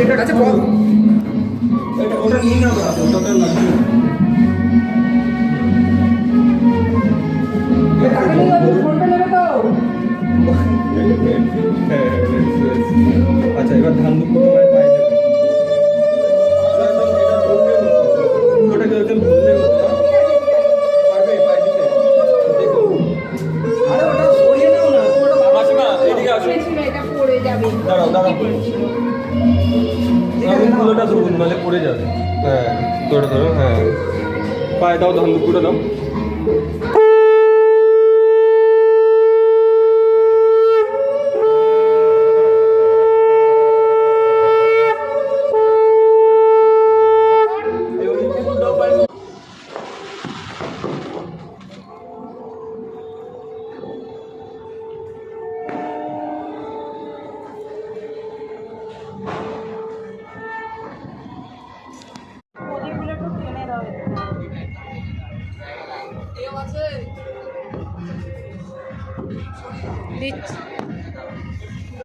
আচ্ছা ওটা নিয়ে নাও, ওটা লাগবে। আচ্ছা এবার ধান দুপুর পাই যাবে, ওটাকে ওরকম ধরলে পারবে পাই দিতে। আরে ওটা সরিয়ে নাও না, মাসিমা এদিকে আসো, দাঁড়াও দাঁড়াও, ফুলোটা ধরুন নাহলে পড়ে যাবে। হ্যাঁ ধরো ধরো, হ্যাঁ পায়ে দাও, ধান দুপুরে দাও। দিচ্ছি।